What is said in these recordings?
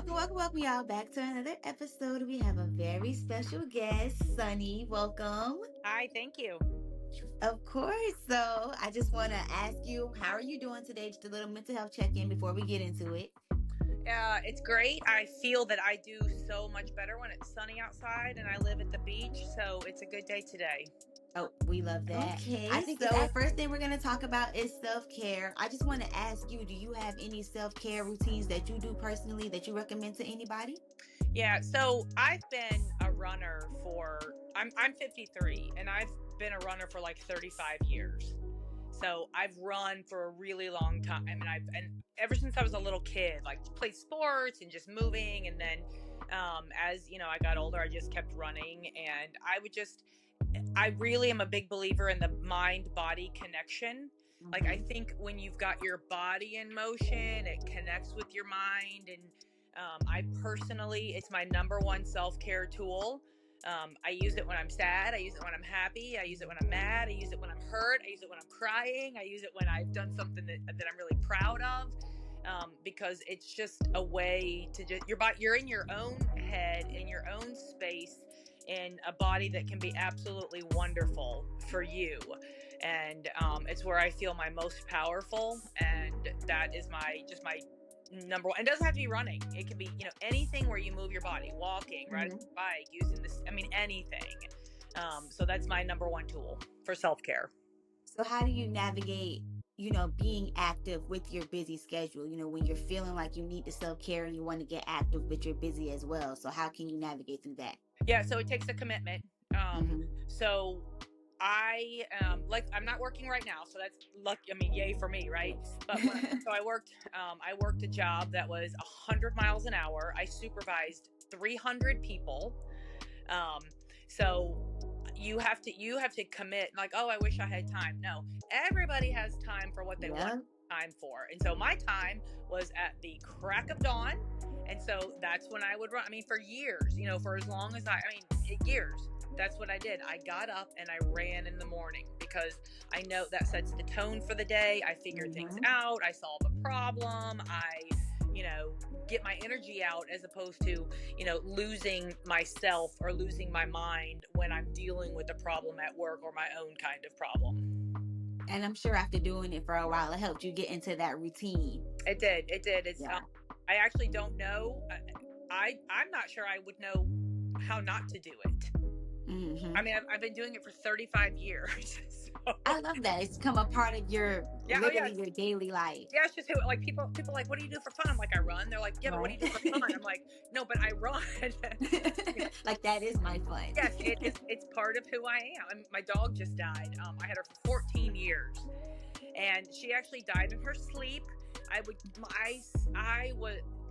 Welcome, y'all, back to another episode. We have a very special guest, Sunny. Welcome. Hi, thank you. Of course. So, I just want to ask you, how are you doing today? Just a little mental health check in before we get into it. It's great. I feel that I do so much better when it's sunny outside and I live at the beach, so it's a good day today. Oh, we love that. Okay, I so the first thing we're going to talk about is self-care. I just want to ask you, do you have any self-care routines that you do personally that you recommend to anybody? Yeah, so I've been a runner I'm 53 and I've been a runner for like 35 years. So I've run for a really long time, and ever since I was a little kid, like played sports and just moving, and then as I got older, I just kept running, and I really am a big believer in the mind-body connection. Like, I think when you've got your body in motion, it connects with your mind. And I personally, it's my number one self-care tool. I use it when I'm sad. I use it when I'm happy. I use it when I'm mad. I use it when I'm hurt. I use it when I'm crying. I use it when I've done something that I'm really proud of. Because it's just a way to you're in your own head, in your own space, in a body that can be absolutely wonderful for you. And it's where I feel my most powerful. And that is my number one. It doesn't have to be running. It can be, anything where you move your body, walking, riding a bike, using this, anything. So that's my number one tool for self-care. So how do you navigate, being active with your busy schedule, when you're feeling like you need the self-care and you want to get active, but you're busy as well. So how can you navigate through that? Yeah, so it takes a commitment. So I'm not working right now, so that's lucky. Yay for me, right? But I worked a job that was 100 miles an hour. I supervised 300 people. So you have to commit, like, oh, I wish I had time. No, everybody has time for what they want time for. And so my time was at the crack of dawn. And so that's when I would run. For years, for as long as years, that's what I did. I got up and I ran in the morning because I know that sets the tone for the day. I figured things out. I solve a problem. I get my energy out, as opposed to, losing myself or losing my mind when I'm dealing with a problem at work or my own kind of problem. And I'm sure after doing it for a while, it helped you get into that routine. It did. It's, I actually don't know. I'm not sure I would know how not to do it. I've been doing it for 35 years. So. I love that. It's become a part of your your daily life. Yeah, it's just like people like, what do you do for fun? I'm like, I run. They're like, yeah, but what do you do for fun? I'm like, no, but I run. Like, that is my fun. Yes, it's part of who I am. My dog just died. I had her for 14 years, and she actually died in her sleep. I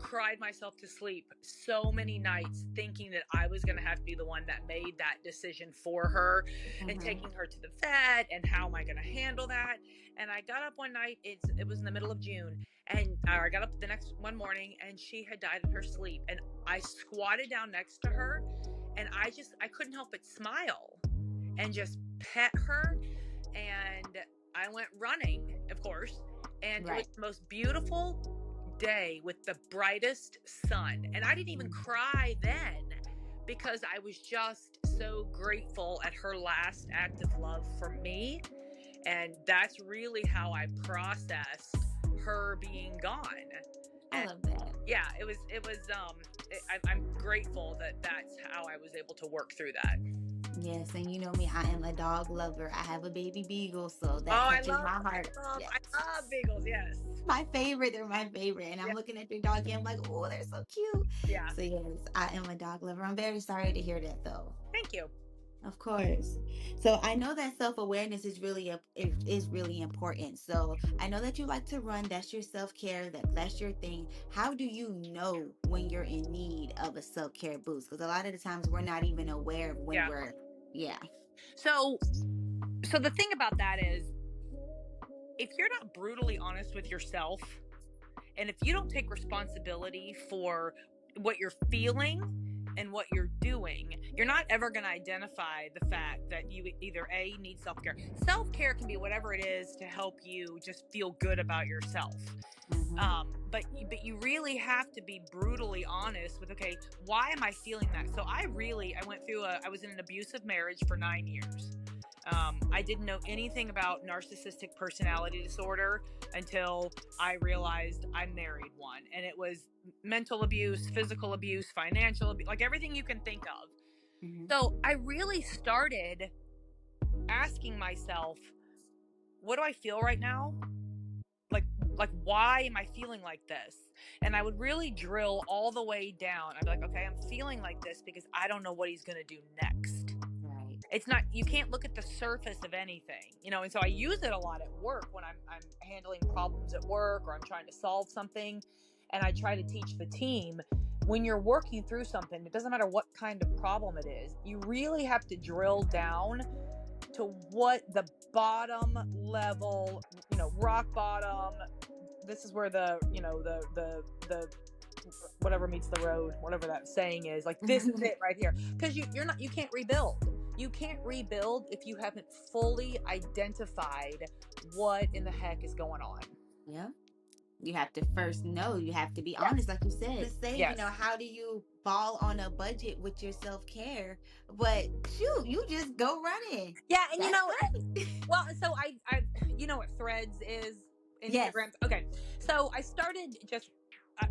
cried myself to sleep so many nights thinking that I was going to have to be the one that made that decision for her, and taking her to the vet, and how am I going to handle that? And I got up one night, it was in the middle of June, and I got up the next one morning and she had died in her sleep, and I squatted down next to her, and I couldn't help but smile and just pet her, and I went running, of course, and it was the most beautiful day with the brightest sun. And I didn't even cry then, because I was just so grateful at her last act of love for me. And that's really how I processed her being gone. I love that. Yeah, I'm grateful that that's how I was able to work through that. Yes, and you know me, I am a dog lover. I have a baby beagle, so that touches my heart. I love beagles, yes. My favorite, they're my favorite. And I'm looking at your dog and I'm like, oh, they're so cute. Yeah. So yes, I am a dog lover. I'm very sorry to hear that, though. Thank you. Of course. So I know that self-awareness is really important. So I know that you like to run. That's your self-care. That's your thing. How do you know when you're in need of a self-care boost? Because a lot of the times we're not even aware of when we're. So the thing about that is, if you're not brutally honest with yourself, and if you don't take responsibility for what you're feeling and what you're doing, you're not ever going to identify the fact that you either need self-care. Self-care can be whatever it is to help you just feel good about yourself. But you really have to be brutally honest with, okay, why am I feeling that? So I went through I was in an abusive marriage for 9 years. I didn't know anything about narcissistic personality disorder until I realized I married one. And it was mental abuse, physical abuse, financial abuse, like everything you can think of. So I really started asking myself, what do I feel right now? Like why am I feeling like this? And I would really drill all the way down. I'd be like, okay, I'm feeling like this because I don't know what he's going to do next. Right. It's not, you can't look at the surface of anything, and so I use it a lot at work when I'm handling problems at work, or I'm trying to solve something. And I try to teach the team, when you're working through something, it doesn't matter what kind of problem it is, you really have to drill down to what the bottom level, rock bottom. This is where the whatever meets the road, whatever that saying is, like, this is it right here. Because you can't rebuild. You can't rebuild if you haven't fully identified what in the heck is going on. Yeah. You have to first know. You have to be honest, like you said. To say, how do you ball on a budget with your self-care? But shoot, you just go running. Yeah, and well, so I what Threads is? Instagram. Yes. Okay, so I started just.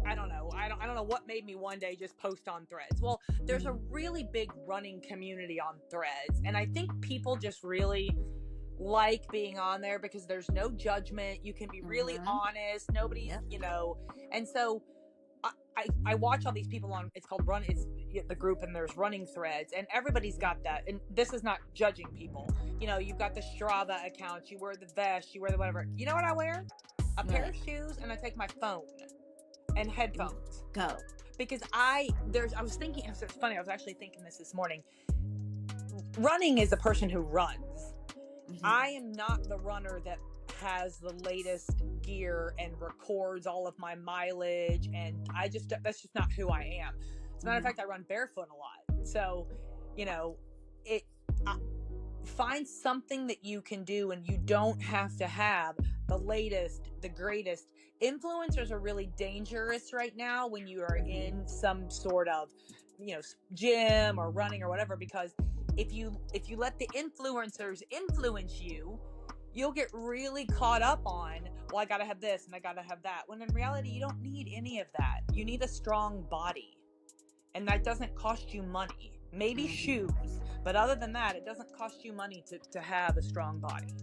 I don't know. I don't know what made me one day just post on Threads. Well, there's a really big running community on Threads, and I think people just really like being on there because there's no judgment. You can be really honest. Nobody's, and so I watch all these people on, it's called Run, it's the group, and there's running threads, and everybody's got that. And this is not judging people. You've got the Strava accounts, you wear the vest, you wear the whatever. You know what I wear? A pair of shoes, and I take my phone and headphones. Go. Because I was thinking, it's funny, I was actually thinking this morning. Running is a person who runs. I am not the runner that has the latest gear and records all of my mileage, and that's just not who I am. As a matter of fact, I run barefoot a lot. So, find something that you can do, and you don't have to have the latest, the greatest. Influencers are really dangerous right now when you are in some sort of, gym or running or whatever, because if you let the influencers influence you, you'll get really caught up on, well, I gotta have this and I gotta have that. When in reality, you don't need any of that. You need a strong body, and that doesn't cost you money. Maybe shoes, but other than that, it doesn't cost you money to have a strong body.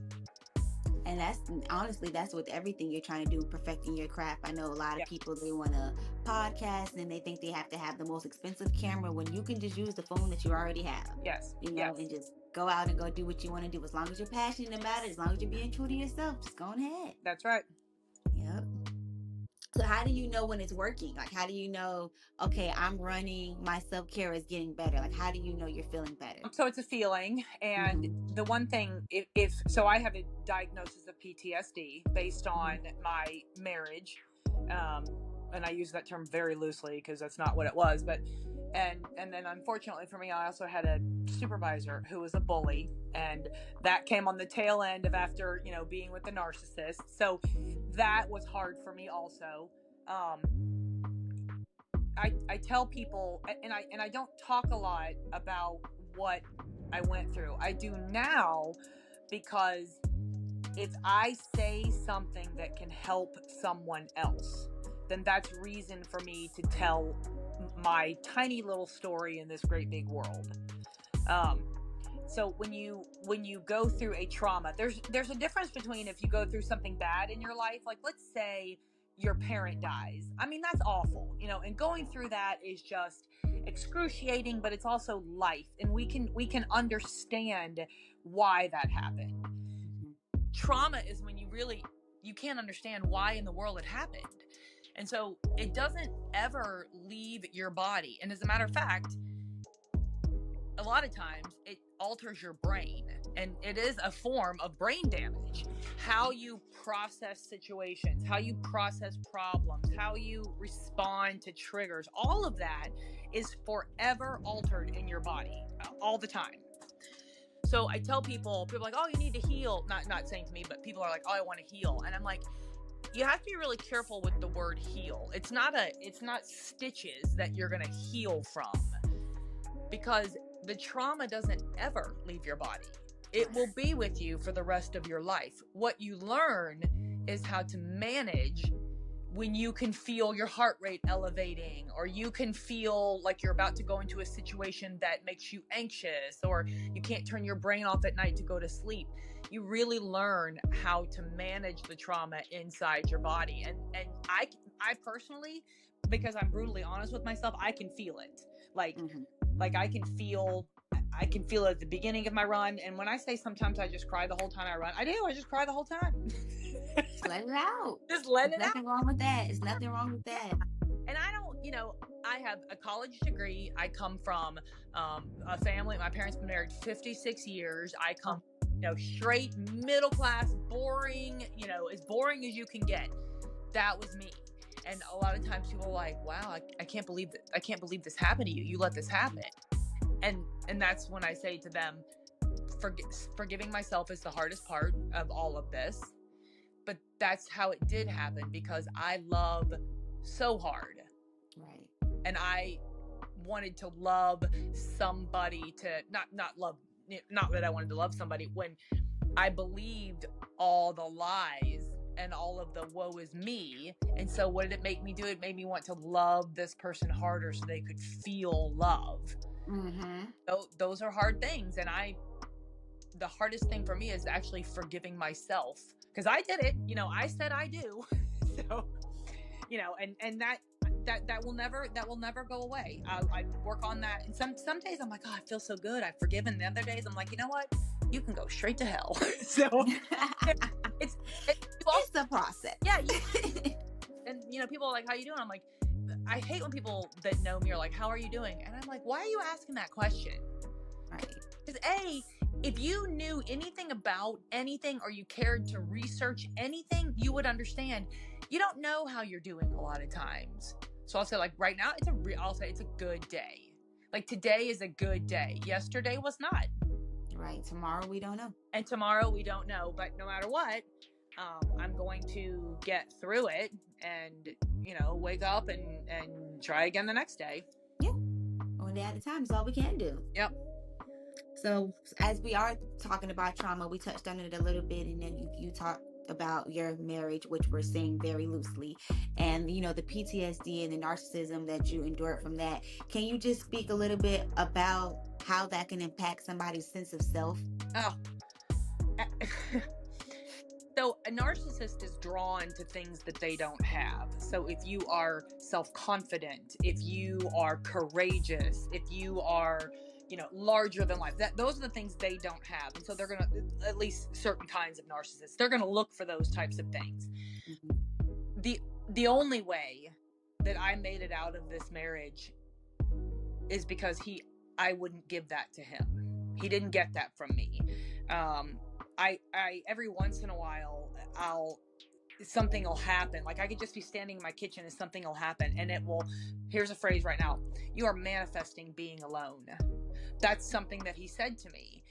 And that's with everything you're trying to do, perfecting your craft. I know a lot of people, they want to podcast and they think they have to have the most expensive camera when you can just use the phone that you already have. Yes. And just go out and go do what you want to do. As long as you're passionate about it, as long as you're being true to yourself, just go ahead. That's right. Yep. So how do you know when it's working? Like, how do you know, okay, I'm running, my self-care is getting better? Like, how do you know you're feeling better? So it's a feeling. And the one thing, so I have a diagnosis of PTSD based on my marriage. And I use that term very loosely because that's not what it was. But, and then unfortunately for me, I also had a supervisor who was a bully, and that came on the tail end of after, being with the narcissist. So that was hard for me also. I tell people, and I don't talk a lot about what I went through. I do now, because if I say something that can help someone else, then that's reason for me to tell my tiny little story in this great big world. So when you go through a trauma, there's a difference between if you go through something bad in your life, like let's say your parent dies. I mean, that's awful, and going through that is just excruciating, but it's also life, and we can understand why that happened. Trauma is when you can't understand why in the world it happened. And so it doesn't ever leave your body. And as a matter of fact, a lot of times it alters your brain, and it is a form of brain damage. How you process situations, how you process problems, how you respond to triggers, all of that is forever altered in your body all the time. So I tell people are like, oh, you need to heal. Not saying to me, but people are like, oh, I want to heal. And I'm like, you have to be really careful with the word heal. It's not stitches that you're going to heal from, because the trauma doesn't ever leave your body. It will be with you for the rest of your life. What you learn is how to manage when you can feel your heart rate elevating, or you can feel like you're about to go into a situation that makes you anxious, or you can't turn your brain off at night to go to sleep. You really learn how to manage the trauma inside your body. And I personally, because I'm brutally honest with myself, I can feel it. Like I can feel it at the beginning of my run. And when I say sometimes I just cry the whole time I run, I do. I just cry the whole time. Let it out. Just let There's it out. nothing wrong with that. There's nothing wrong with that. And I don't, I have a college degree. I come from a family. My parents been married 56 years. I come, straight middle class, boring, as boring as you can get. That was me. And a lot of times people are like, wow, I can't believe that. I can't believe this happened to you. You let this happen. And that's when I say to them, forgiving myself is the hardest part of all of this. But that's how it did happen, because I love so hard. Right. And I wanted to love somebody, to not love, not that I wanted to love somebody, when I believed all the lies and all of the woe is me. And so what did it make me do? It made me want to love this person harder so they could feel love. So those are hard things. And the hardest thing for me is actually forgiving myself, because I did it. I said I do. So, and that will never go away. I work on that. And some days I'm like, oh, I feel so good, I've forgiven. The other days I'm like, you know what? You can go straight to hell. So it's the process. Yeah. And people are like, how you doing? I'm like, I hate when people that know me are like, how are you doing? And I'm like, why are you asking that question? Right. Because if you knew anything about anything, or you cared to research anything, you would understand you don't know how you're doing a lot of times. So I'll say, like, right now, I'll say it's a good day. Like, today is a good day. Yesterday was not. Right. Tomorrow we don't know. And tomorrow we don't know. But no matter what, I'm going to get through it and, wake up and try again the next day. Yeah. One day at a time is all we can do. Yep. So as we are talking about trauma, we touched on it a little bit, and then you talked about your marriage, which we're saying very loosely, and the PTSD and the narcissism that you endured from that. Can you just speak a little bit about how that can impact somebody's sense of self? Oh. So a narcissist is drawn to things that they don't have. So if you are self-confident, if you are courageous, if you are, larger than life, those are the things they don't have. And so they're going to, at least certain kinds of narcissists, they're going to look for those types of things. The only way that I made it out of this marriage is because I wouldn't give that to him. He didn't get that from me. I every once in a while, something will happen. Like, I could just be standing in my kitchen and something will happen, and here's a phrase right now: you are manifesting being alone. That's something that he said to me.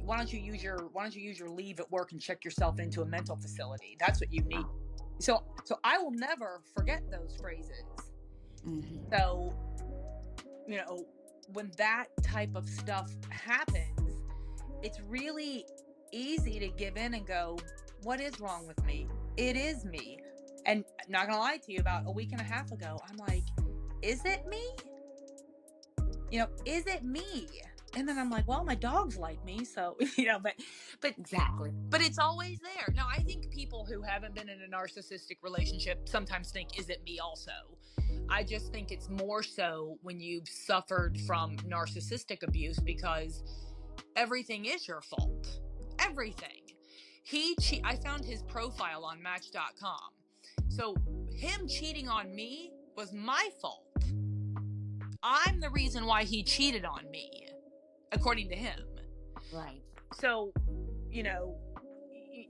Why don't you use your leave at work and check yourself into a mental facility? That's what you need. So I will never forget those phrases. So, when that type of stuff happens, it's really easy to give in and go, what is wrong with me? It is me. And not gonna lie to you, about a week and a half ago, I'm like, is it me? Is it me? And then I'm like, well, my dogs like me, so, but exactly. But it's always there. Now, I think people who haven't been in a narcissistic relationship sometimes think, is it me also? I just think it's more so when you've suffered from narcissistic abuse, because everything is your fault. Everything. I found his profile on Match.com. So him cheating on me was my fault. I'm the reason why he cheated on me, according to him. Right. So,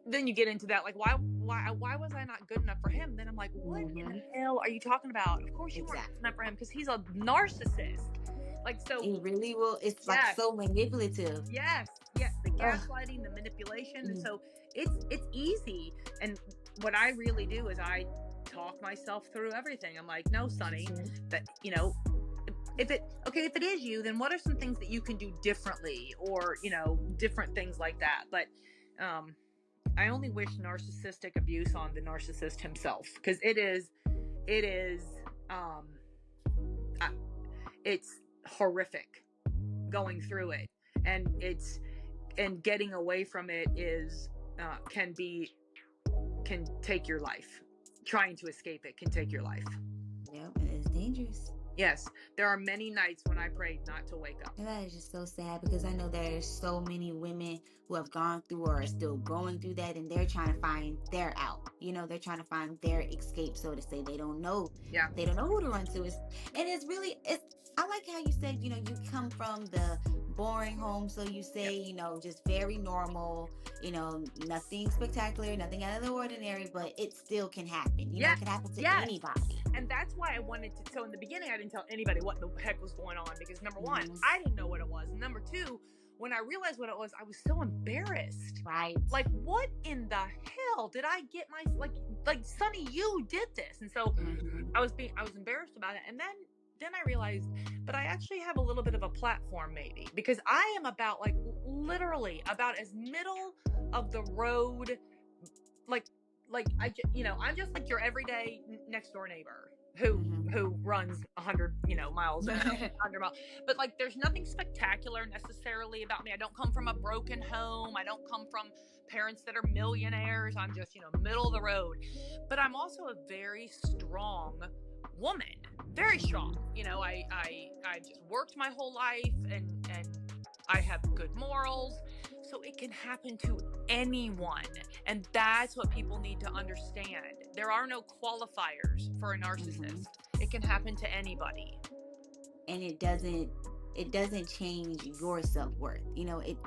then you get into that, like, why was I not good enough for him? Then I'm like, what in the hell are you talking about? Of course you weren't good enough for him, because he's a narcissist. Like, so he really will. It's like so manipulative. Yes. The gaslighting, the manipulation. And so it's easy. And what I really do is I talk myself through everything. I'm like, no, Sonny, that, if it is you, then what are some things that you can do differently, or, different things like that. But, I only wish narcissistic abuse on the narcissist himself, because um, it's horrific going through it, and getting away from it can take your life. Trying to escape it can take your life. Yeah, it's dangerous. Yes, there are many nights when I prayed not to wake up. And that is just so sad, because I know there's so many women who have gone through or are still going through that, and they're trying to find their out. They're trying to find their escape, so to say. They don't know. Yeah. They don't know who to run to. I like how you said, you come from the boring home, so you say, Yep. just very normal, nothing spectacular, nothing out of the ordinary, but it still can happen. It can happen to anybody. And that's why I wanted to. So in the beginning, I didn't tell anybody what the heck was going on, because number one, I didn't know what it was. And number two, when I realized what it was, I was so embarrassed. Right. Like, what in the hell did I get like Sonny, you did this. And so I was embarrassed about it. And then I realized, but I actually have a little bit of a platform, maybe, because I am about, like, literally about as middle of the road, like I'm just like your everyday next door neighbor who runs 100 miles, 100 miles. But, like, there's nothing spectacular necessarily about me. I don't come from a broken home. I don't come from parents that are millionaires. I'm just, middle of the road. But I'm also a very strong woman, very strong. I just worked my whole life, and I have good morals, so it can happen to anyone. And that's what people need to understand. There are no qualifiers for a narcissist. It can happen to anybody. And it doesn't change your self-worth.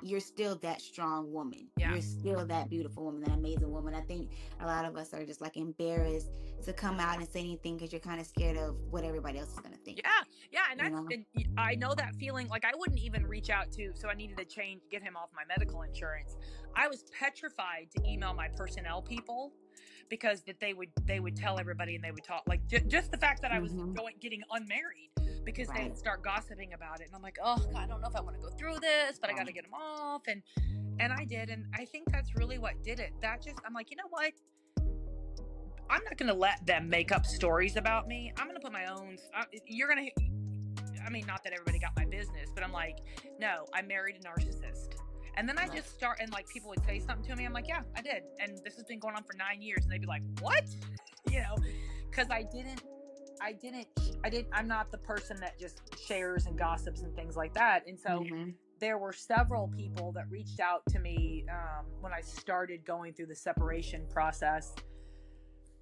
You're still that strong woman. Yeah. You're still that beautiful woman, that amazing woman. I think a lot of us are just, like, embarrassed to come out and say anything, because you're kind of scared of what everybody else is going to think. Yeah. And and I know that feeling. Like, I wouldn't even reach out so I needed to get him off my medical insurance. I was petrified to email my personnel people, because that they would tell everybody, and they would talk, like, just the fact that I was getting unmarried, because they would start gossiping about it. And I'm like, oh God, I don't know if I want to go through this, but I got to get them off. And I did. And I think that's really what did it. I'm like, you know what? I'm not going to let them make up stories about me. I'm going to put my own. Not that everybody got my business, but I'm like, no, I married a narcissist. And then I just start, and, like, people would say something to me. I'm like, yeah, I did. And this has been going on for 9 years. And they'd be like, what? Because I'm not the person that just shares and gossips and things like that. And so there were several people that reached out to me when I started going through the separation process.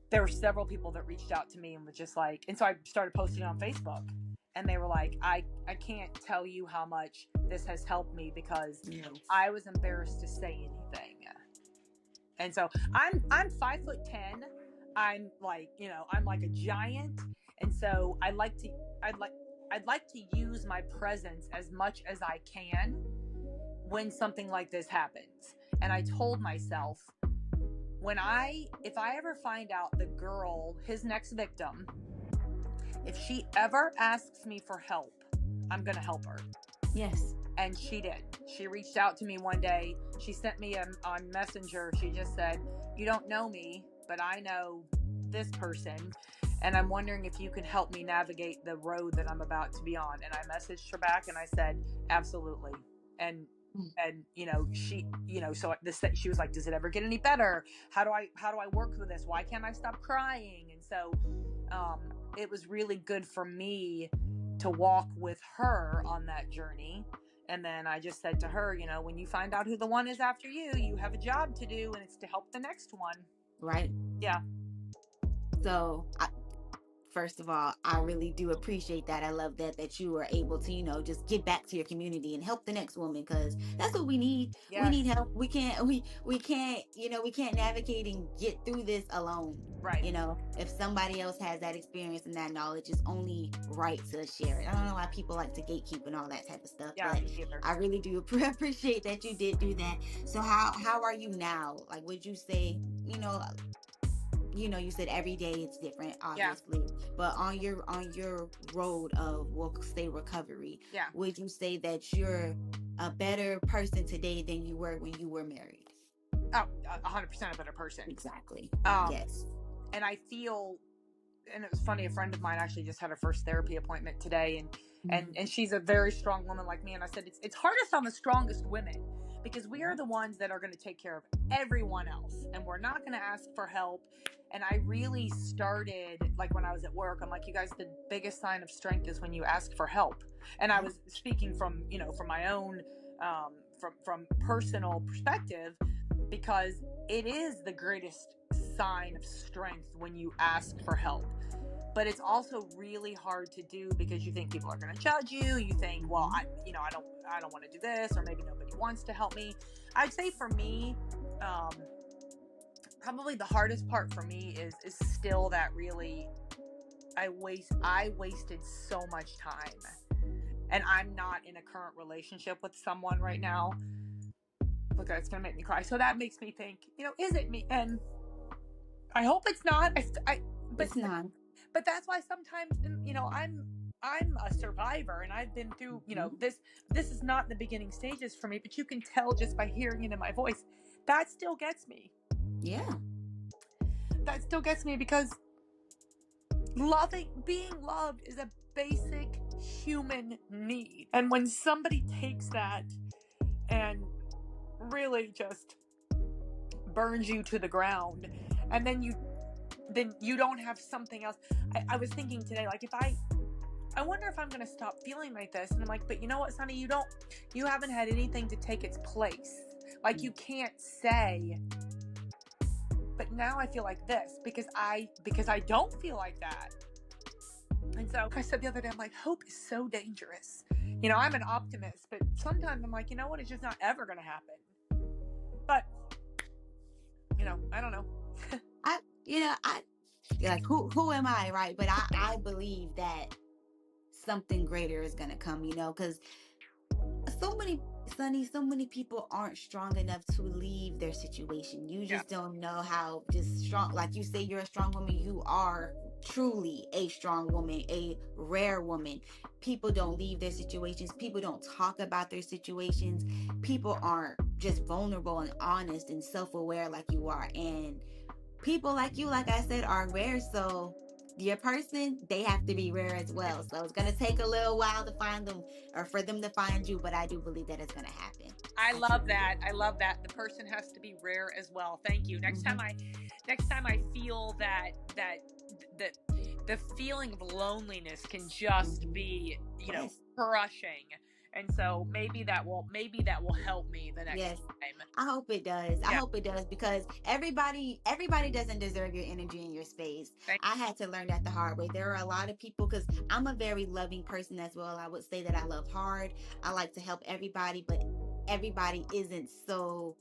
There were several people that reached out to me and was just like, and so I started posting on Facebook, and they were like, I can't tell you how much this has helped me, because I was embarrassed to say anything. And so I'm 5'10". I'm like, I'm like a giant. And so I'd like to use my presence as much as I can when something like this happens. And I told myself, if I ever find out the girl, his next victim, if she ever asks me for help, I'm going to help her. Yes. And she did. She reached out to me one day. She sent me on Messenger. She just said, you don't know me, but I know this person, and I'm wondering if you can help me navigate the road that I'm about to be on. And I messaged her back, and I said, absolutely. And she, so she was like, does it ever get any better? How do I work with this? Why can't I stop crying? And so it was really good for me to walk with her on that journey. And then I just said to her, when you find out who the one is after you, you have a job to do, and it's to help the next one. Right. Yeah. So first of all, I really do appreciate that. I love that you were able to, just get back to your community and help the next woman, because that's what we need. Yes. We need help. We can't navigate and get through this alone. Right. If somebody else has that experience and that knowledge, it's only right to share it. I don't know why people like to gatekeep and all that type of stuff, but I really do appreciate that you did do that. So how are you now? Like, would you say, you said every day it's different, Yeah. obviously, but on your road of, we'll say, recovery, Yeah. would you say that you're a better person today than you were when you were married? Oh, 100% a better person. Exactly. Um, Yes. and I feel, and it was funny, a friend of mine actually just had her first therapy appointment today, and Mhm. she's a very strong woman like me, and I said it's hardest on the strongest women, because we are the ones that are going to take care of everyone else, and we're not going to ask for help. And I really started, like, when I was at work, I'm like, you guys, the biggest sign of strength is when you ask for help. And I Yeah. was speaking from, from my own, from personal perspective, because it is the greatest sign of strength when you ask for help. But it's also really hard to do, because you think people are going to judge you. You think, well, Mhm. I don't want to do this, or maybe nobody wants to help me. I'd say for me, probably the hardest part for me is still that really, I wasted so much time, and I'm not in a current relationship with someone right now. Look, it's gonna make me cry. So that makes me think, is it me? And I hope it's not. But It's not. but that's why sometimes, I'm a survivor, and I've been through, Mhm. this is not the beginning stages for me, but you can tell just by hearing it in my voice. That still gets me. Yeah. That still gets me, because being loved is a basic human need. And when somebody takes that and really just burns you to the ground, and then you don't have something else. I was thinking today, like, I wonder if I'm going to stop feeling like this. And I'm like, but you know what, Sonny, you haven't had anything to take its place. Like, you can't say, but now I feel like this, because I don't feel like that. And so I said the other day, I'm like, hope is so dangerous. I'm an optimist, but sometimes I'm like, you know what, it's just not ever going to happen. But, I don't know. I, I like, who am I, right? But I believe that something greater is gonna come, because so many Sunny, so many people aren't strong enough to leave their situation. You Yeah. just don't know how just strong, like you say, you're a strong woman. You are truly a strong woman, a rare woman. People don't leave their situations. People don't talk about their situations. People aren't just vulnerable and honest and self-aware like you are. And people like you, like I said, are rare. So your person, they have to be rare as well. So it's going to take a little while to find them, or for them to find you, but I do believe that it's going to happen. I I love truly that. do. I love that. The person has to be rare as well. Thank you. Next time Mhm. I feel that the feeling of loneliness can just Mhm. be, Yes. crushing. And so maybe that will help me the next Yes. time. I hope it does. I Yeah. hope it does, because everybody doesn't deserve your energy and your space. Thank I had to learn that the hard way. There are a lot of people, because I'm a very loving person as well. I would say that I love hard. I like to help everybody, but everybody isn't so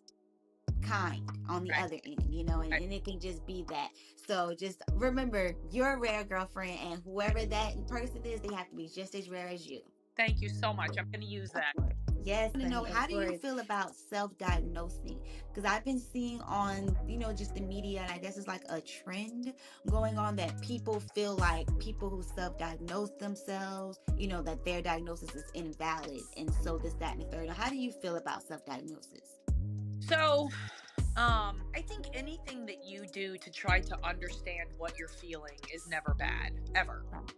kind on the right, other end, and, right. and it can just be that. So just remember, you're a rare girlfriend, and whoever that person is, they have to be just as rare as you. Thank you so much. I'm going to use Of that. course. Yes, to know, Honey, how of do you course. feel about self-diagnosing? Because I've been seeing on, just the media, and I guess it's like a trend going on, that people feel like people who self-diagnose themselves, that their diagnosis is invalid, and so this, that, and the third. How do you feel about self-diagnosis? So, I think anything that you do to try to understand what you're feeling is never bad, ever. Right.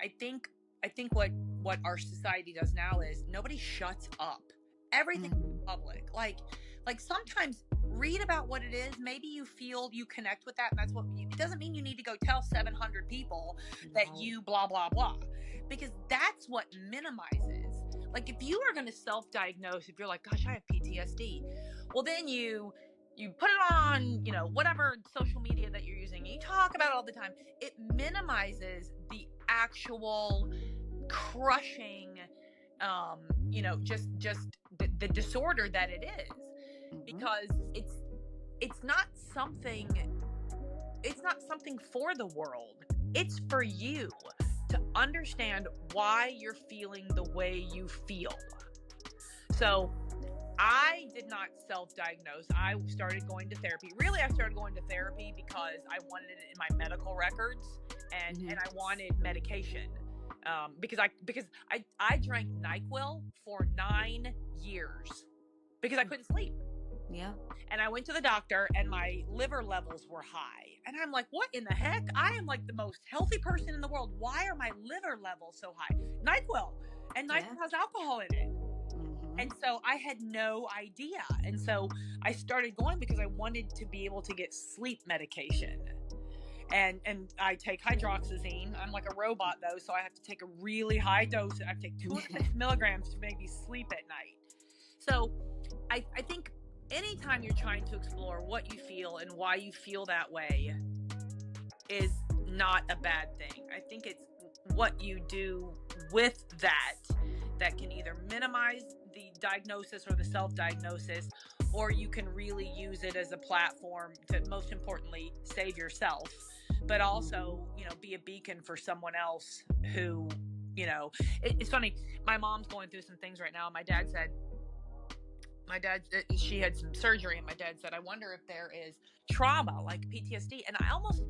I think I think what our society does now is nobody shuts up. Everything is Mhm. public. Like sometimes read about what it is. Maybe you feel you connect with that, and that's it doesn't mean you need to go tell 700 people that Right. you blah blah blah, because that's what minimizes. Like, if you are going to self-diagnose, if you're like, gosh, I have PTSD, well, then you put it on, whatever social media that you're using, you talk about it all the time. It minimizes the actual crushing, just the disorder that it is, Mhm. because it's not something it's not something for the world. It's for you to understand why you're feeling the way you feel. So I did not self-diagnose. I started going to therapy. Really, I started going to therapy because I wanted it in my medical records, and I wanted medication. Because I drank NyQuil for 9 years because I couldn't sleep. Yeah. And I went to the doctor and my liver levels were high. And I'm like, what in the heck? I am like the most healthy person in the world. Why are my liver levels so high? NyQuil. And NyQuil has alcohol in it. And so I had no idea. And so I started going because I wanted to be able to get sleep medication. And I take hydroxyzine. I'm like a robot though, so I have to take a really high dose. I take 200 milligrams to make me sleep at night. So I think anytime you're trying to explore what you feel and why you feel that way is not a bad thing. I think it's what you do with that can either minimize the diagnosis or the self-diagnosis, or you can really use it as a platform to, most importantly, save yourself, but also, be a beacon for someone else who, it's funny. My mom's going through some things right now. My dad, she had some surgery, and my dad said, I wonder if there is trauma like PTSD. And I almost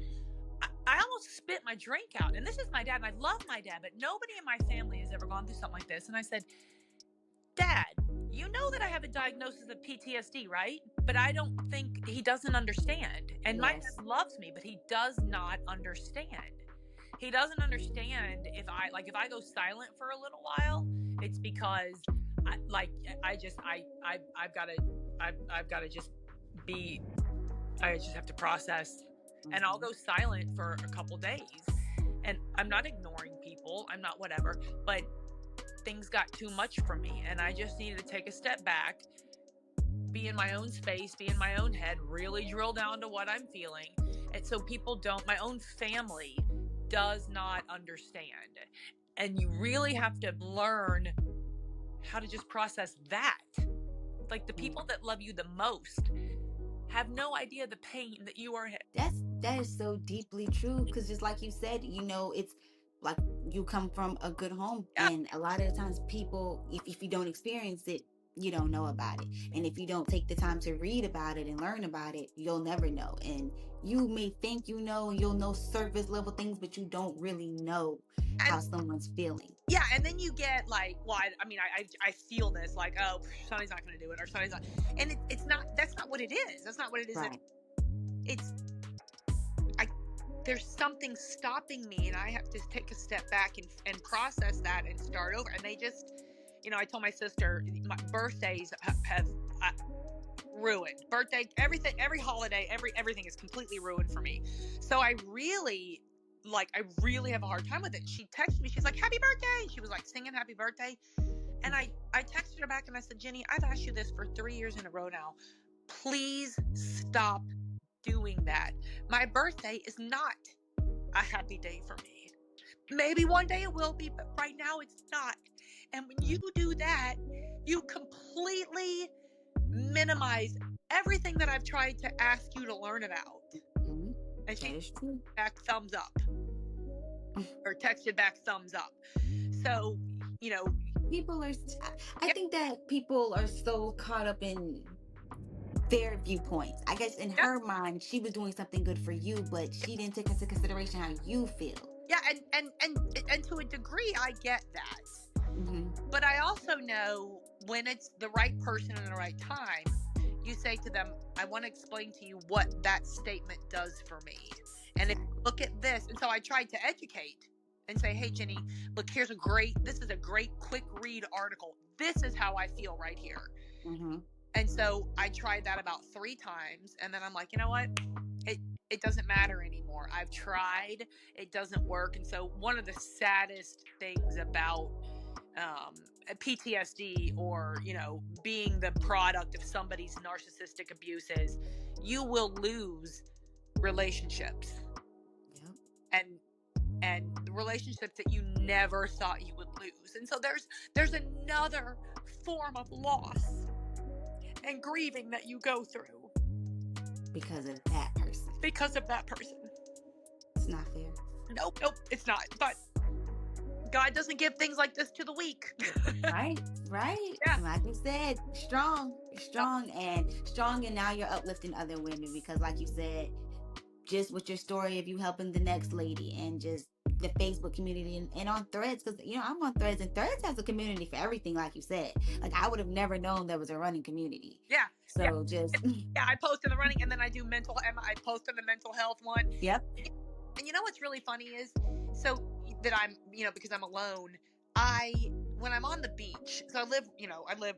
spit my drink out. And this is my dad, and I love my dad, but nobody in my family has ever gone through something like this. And I said, Dad, you know that I have a diagnosis of PTSD, right? But I don't think he doesn't understand. And my dad loves me, but he does not understand. He doesn't understand if I go silent for a little while, it's because I just have to process, and I'll go silent for a couple days. And I'm not ignoring people, I'm not whatever, but things got too much for me, and I just needed to take a step back, be in my own space, be in my own head, really drill down to what I'm feeling. And so my own family does not understand. And you really have to learn how to just process that. Like, the people that love you the most have no idea the pain that you are in. That is so deeply true, because just like you said, it's like you come from a good home, and a lot of the times people, if you don't experience it, you don't know about it. And if you don't take the time to read about it and learn about it, you'll never know. And you may think you'll know surface level things, but you don't really know how someone's feeling. Yeah, and then you get like, well, I feel this, like, oh, Sonny's not going to do it, or Sonny's not, and it's not. That's not what it is. That's not what it is. Right. There's something stopping me, and I have to take a step back and process that and start over. And they just, I told my sister, my birthdays have ruined. Birthday, everything, every holiday, everything is completely ruined for me. So I really have a hard time with it. She texted me, she's like, happy birthday. She was like singing happy birthday. And I texted her back and I said, Jenny, I've asked you this for 3 years in a row now. Please stop doing that. My birthday is not a happy day for me. Maybe one day it will be, but right now it's not. And when you do that, you completely minimize everything that I've tried to ask you to learn about. And she back thumbs up, or texted back thumbs up. So, people are, I think that people are so caught up in their viewpoints. I guess in her mind, she was doing something good for you, but she didn't take into consideration how you feel. Yeah, and to a degree, I get that. But I also know when it's the right person in the right time, you say to them, I want to explain to you what that statement does for me. And if look at this. And so I tried to educate and say, hey, Jenny, look, this is a great quick read article. This is how I feel right here. And so I tried that about 3 times. And then I'm like, you know what? It doesn't matter anymore. I've tried. It doesn't work. And so one of the saddest things about PTSD, or, being the product of somebody's narcissistic abuse, is you will lose relationships. And the relationships that you never thought you would lose. And so there's another form of loss and grieving that you go through because of that person. It's not fair. Nope, it's not. But God doesn't give things like this to the weak. Right, right. Yeah. Like you said, strong, and now you're uplifting other women because, like you said, just with your story of you helping the next lady and just the Facebook community and on Threads, because I'm on Threads, and Threads has a community for everything, like you said. Like, I would have never known there was a running community. Yeah. So just Yeah, I post in the running, and then I do I post in the mental health one. yep. And you know what's really funny is, so that I'm, because I'm alone, when I'm on the beach, so I live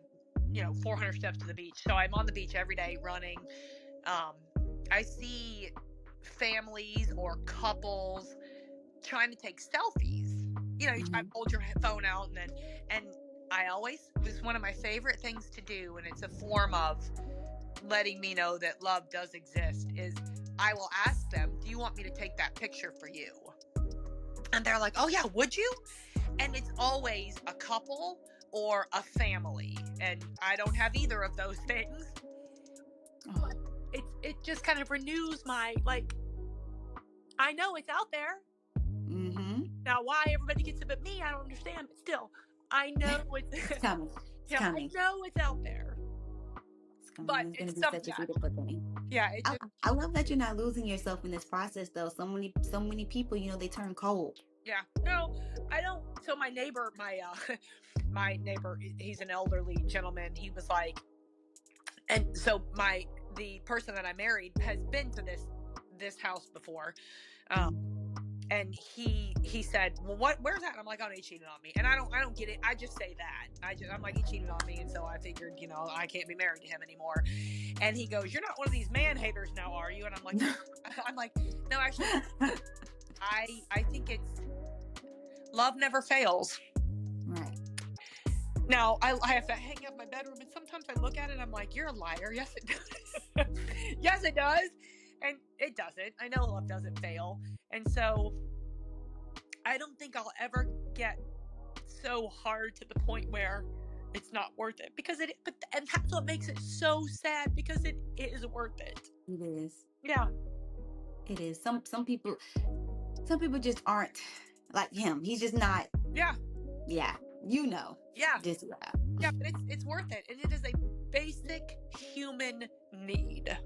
400 steps to the beach. So I'm on the beach every day running. I see families or couples trying to take selfies. You try to hold your phone out, and I always, it was one of my favorite things to do, and it's a form of letting me know that love does exist, is I will ask them, do you want me to take that picture for you? And they're like, oh yeah, would you? And it's always a couple or a family. And I don't have either of those things. But it just kind of renews my, like, I know it's out there. Now, why everybody gets it but me, I don't understand. But still, I know it's coming. It's coming. I know it's out there. It's coming. But It's going to be sometimes, such a beautiful thing. yeah. I love that you're not losing yourself in this process, though. So many people, they turn cold. Yeah. No, I don't. So my neighbor, my neighbor, he's an elderly gentleman. He was like, and so the person that I married has been to this house before. And he said, well, where's that? And I'm like, oh, he cheated on me. And I don't get it. I just say that. I'm like, he cheated on me. And so I figured, I can't be married to him anymore. And he goes, you're not one of these man haters now, are you? And I'm like, no, actually, I think it's love never fails. Right. Now, I have to hang up my bedroom, and sometimes I look at it and I'm like, you're a liar. Yes, it does. Yes, it does. And it doesn't. I know love doesn't fail. And so I don't think I'll ever get so hard to the point where it's not worth it, and that's what makes it so sad, because it is worth it. It is. Yeah. It is. Some people just aren't like him. He's just not. Yeah. Yeah. Yeah. Just yeah, but it's worth it. And it is a basic human need.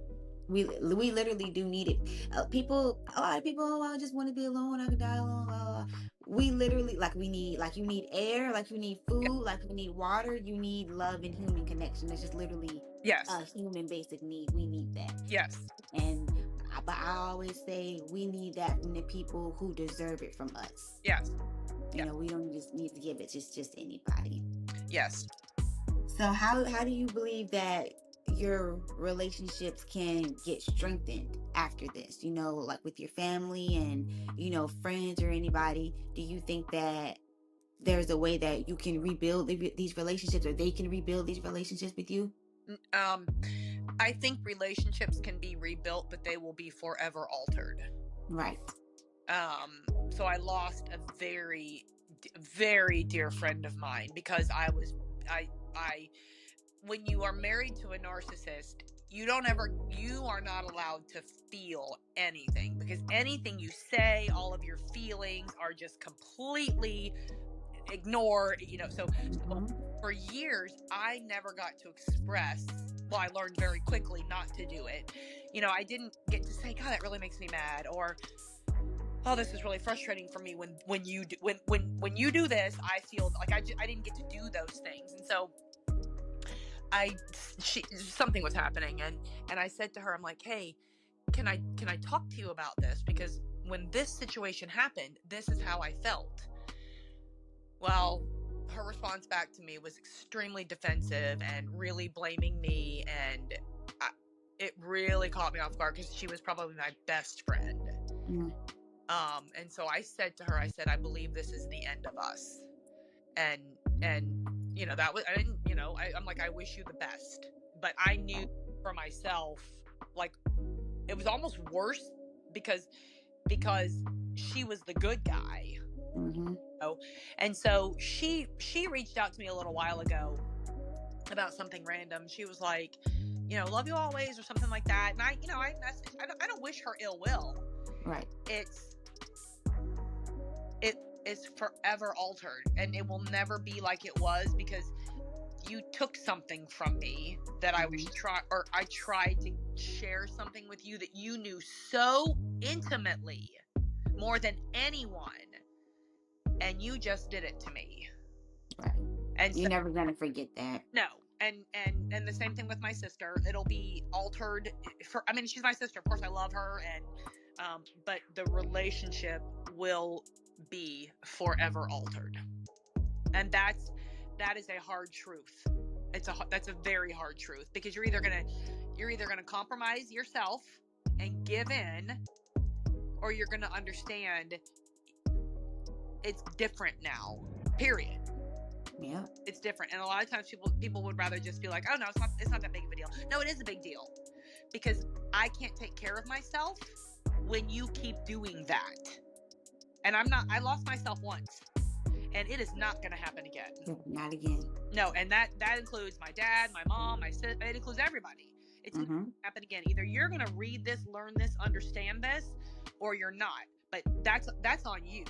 We literally do need it. A lot of people, I just want to be alone. I could die alone. We literally, you need air, like you need food, like you need water. You need love and human connection. It's just literally a human basic need. We need that. Yes. But I always say we need that from the people who deserve it from us. Yes. We don't just need to give it just anybody. Yes. So how do you believe that your relationships can get strengthened after this, like with your family and friends or anybody? Do you think that there's a way that you can rebuild these relationships, or they can rebuild these relationships with you? I think relationships can be rebuilt, but they will be forever altered. Right. So I lost a very, very dear friend of mine because when you are married to a narcissist, you are not allowed to feel anything, because anything you say, all of your feelings are just completely ignored, so for years, I never got to express. Well, I learned very quickly not to do it. I didn't get to say, God, that really makes me mad, or, oh, this is really frustrating for me when you do this, I feel like I didn't get to do those things. And so something was happening, and I said to her, I'm like, hey, can I talk to you about this? Because when this situation happened, this is how I felt. Well, her response back to me was extremely defensive and really blaming me, and it really caught me off guard, because she was probably my best friend. And so I said to her, I believe this is the end of us. And that was, I didn't, I'm like, I wish you the best. But I knew for myself, like, it was almost worse because she was the good guy. And so she reached out to me a little while ago about something random. She was like, love you always, or something like that. And I I don't wish her ill will. Right. It's is forever altered, and it will never be like it was, because you took something from me that I was I tried to share something with you that you knew so intimately, more than anyone, and you just did it to me. Right. And you're never gonna forget that. No. And the same thing with my sister. It'll be altered for, I mean, she's my sister. Of course I love her, and but the relationship will be forever altered. And that is a hard truth. That's a very hard truth, because you're either gonna compromise yourself and give in, or you're gonna understand it's different now. Period. Yeah, it's different. And a lot of times people would rather just be like, oh no, it's not that big of a deal. No, it is a big deal, because I can't take care of myself when you keep doing that. And I lost myself once, and it is not going to happen again. Not again. No. And that includes my dad, my mom, my sister. It includes everybody. It's not going to happen again. Either you're going to read this, learn this, understand this, or you're not. But that's on you.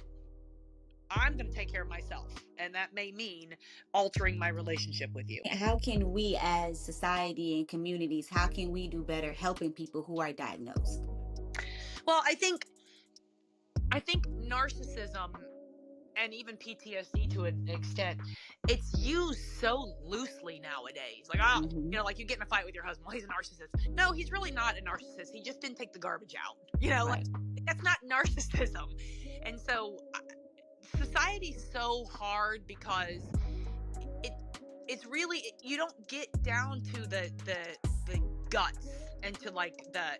I'm going to take care of myself, and that may mean altering my relationship with you. How can we, as society and communities, how can we do better helping people who are diagnosed? Well, I think narcissism, and even PTSD to an extent, it's used so loosely nowadays. Like, like you get in a fight with your husband, well, he's a narcissist. No, he's really not a narcissist. He just didn't take the garbage out. Like, that's not narcissism. And so society's so hard, because it's really, you don't get down to the guts and to like the,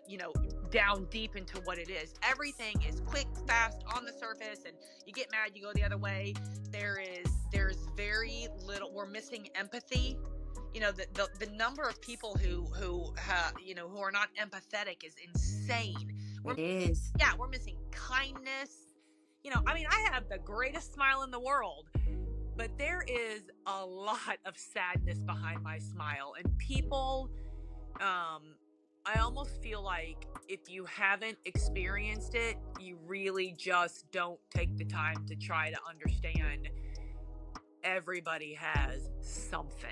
down deep into what it is. Everything is quick, fast, on the surface, and you get mad, you go the other way. There's very little. We're missing empathy. The number of people who are not empathetic is insane. It is. Yeah, we're missing kindness. I have the greatest smile in the world, but there is a lot of sadness behind my smile. And people, I almost feel like if you haven't experienced it, you really just don't take the time to try to understand. Everybody has something.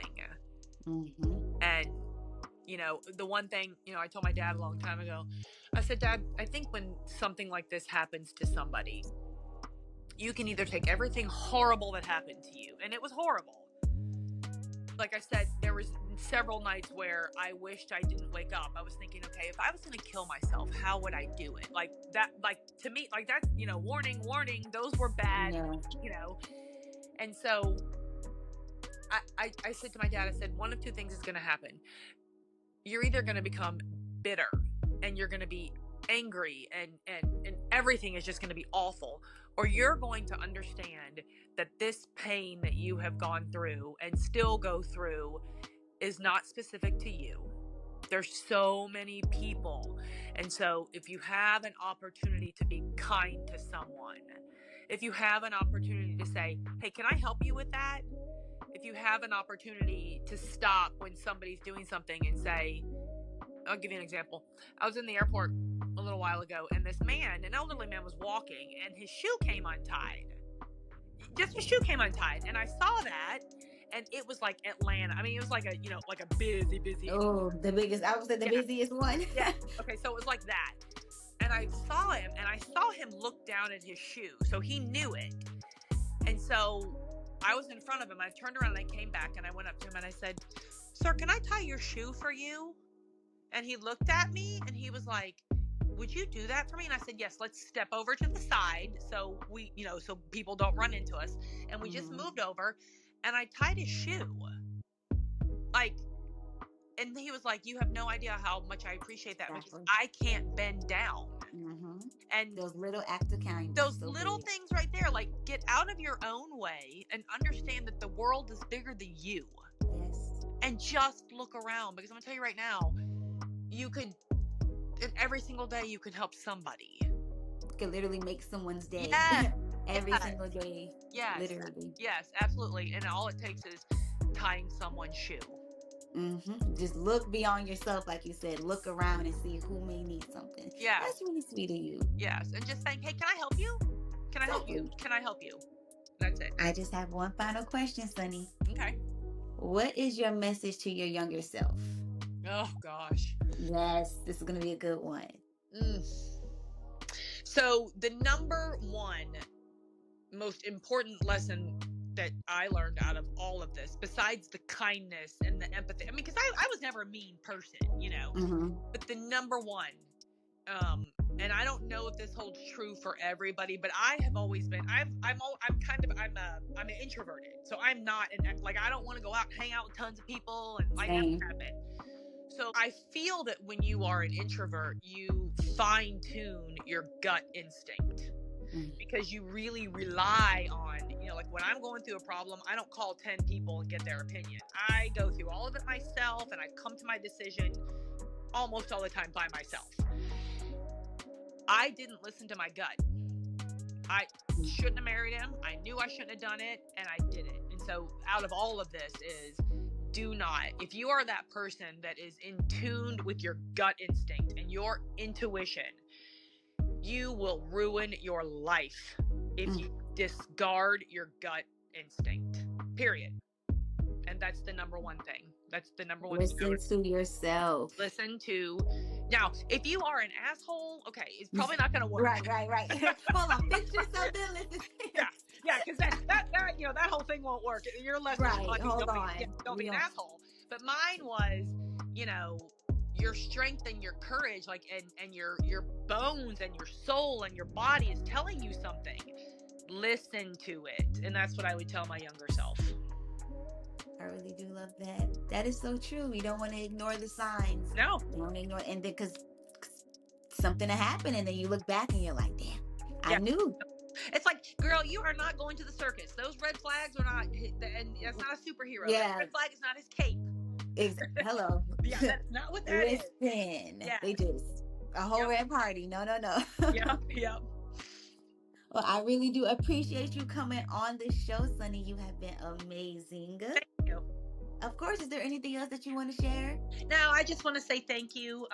And, the one thing, I told my dad a long time ago, I said, Dad, I think when something like this happens to somebody, you can either take everything horrible that happened to you, and it was horrible. Like I said, there was several nights where I wished I didn't wake up. I was thinking, okay, if I was going to kill myself, how would I do it? Like that, to me, like that's, warning, those were bad, And so I said to my dad, I said, one of two things is going to happen. You're either going to become bitter, and you're going to be angry, and everything is just going to be awful, or you're going to understand that this pain that you have gone through and still go through is not specific to you. There's so many people. And so if you have an opportunity to be kind to someone, if you have an opportunity to say, hey, can I help you with that? If you have an opportunity to stop when somebody's doing something and say, I'll give you an example. I was in the airport a little while ago, and this man, an elderly man, was walking, and his shoe came untied. Just his shoe came untied. And I saw that, and it was like Atlanta. I mean, it was like a busy. Oh, the biggest, I would say the busiest one. Yeah. Okay, so it was like that. And I saw him look down at his shoe. So he knew it. And so I was in front of him. I turned around and I came back, and I went up to him and I said, sir, can I tie your shoe for you? And he looked at me and he was like, would you do that for me? And I said, yes, let's step over to the side so we, so people don't run into us. And we just moved over, and I tied his shoe. And he was like, you have no idea how much I appreciate that, because I can't bend down. And those little acts of kindness. Those little things right there, like, get out of your own way and understand that the world is bigger than you. Yes. And just look around, because I'm going to tell you right now, you could, and every single day you can help somebody. You can literally make someone's day. Yes. Every single day. Yes. Literally. Yes, absolutely. And all it takes is tying someone's shoe. Just look beyond yourself, like you said. Look around and see who may need something. Yeah. That's really sweet of you. Yes. And just saying, hey, can I help you? Can I help you? Can I help you? That's it. I just have one final question, Sunny. Okay. What is your message to your younger self? Oh gosh. Yes, this is going to be a good one. Mm. So the number one most important lesson that I learned out of all of this, besides the kindness and the empathy, I mean, because I was never a mean person, Mm-hmm. but the number one, and I don't know if this holds true for everybody, but I have always been, I'm an introverted, so I'm not like, I don't want to go out and hang out with tons of people, and I never Same. have been. So I feel that when you are an introvert, you fine tune your gut instinct, because you really rely on, like when I'm going through a problem, I don't call 10 people and get their opinion. I go through all of it myself, and I come to my decision almost all the time by myself. I didn't listen to my gut. I shouldn't have married him. I knew I shouldn't have done it, and I did it. And so out of all of this is, do not, if you are that person that is in tune with your gut instinct and your intuition, you will ruin your life if you discard your gut instinct, period. And that's the number one thing. That's the number one thing. Listen to yourself. Listen to. Now, if you are an asshole, okay, it's probably not going to work. Right. Hold on, fix yourself, then listen. Yeah, because that whole thing won't work. Your lesson is Right, hold on. Don't be an asshole. But mine was, your strength and your courage, like, and your bones and your soul and your body is telling you something. Listen to it. And that's what I would tell my younger self. I really do love that. That is so true. We don't want to ignore the signs. No. You don't ignore, and then because something will happen, and then you look back and you're like, damn, I knew. It's like, girl, you are not going to the circus. Those red flags are not, and that's not a superhero. Yeah. That red flag is not his cape. Exactly. Hello. Yeah, that's not what that is. Listen, they just a whole red party. No. Yep. Well, I really do appreciate you coming on the show, Sunny. You have been amazing. Thank you. Of course. Is there anything else that you want to share? No, I just want to say thank you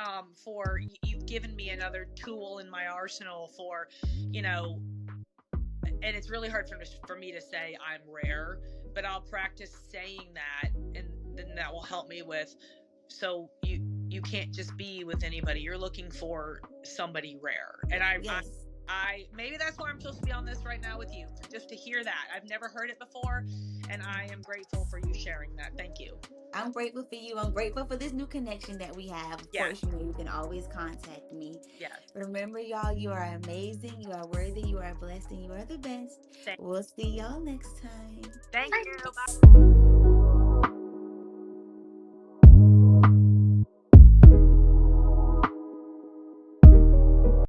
for you've given me another tool in my arsenal for, and it's really hard for me to say I'm rare, but I'll practice saying that, and then that will help me with, so you can't just be with anybody. You're looking for somebody rare. And I maybe that's why I'm supposed to be on this right now with you, just to hear that. I've never heard it before, and I am grateful for you sharing that. Thank you. I'm grateful for you. I'm grateful for this new connection that we have. Of course, you can always contact me. Yes. Remember, y'all, you are amazing. You are worthy. You are blessed, and you are the best. We'll see y'all next time. Thank you. Bye.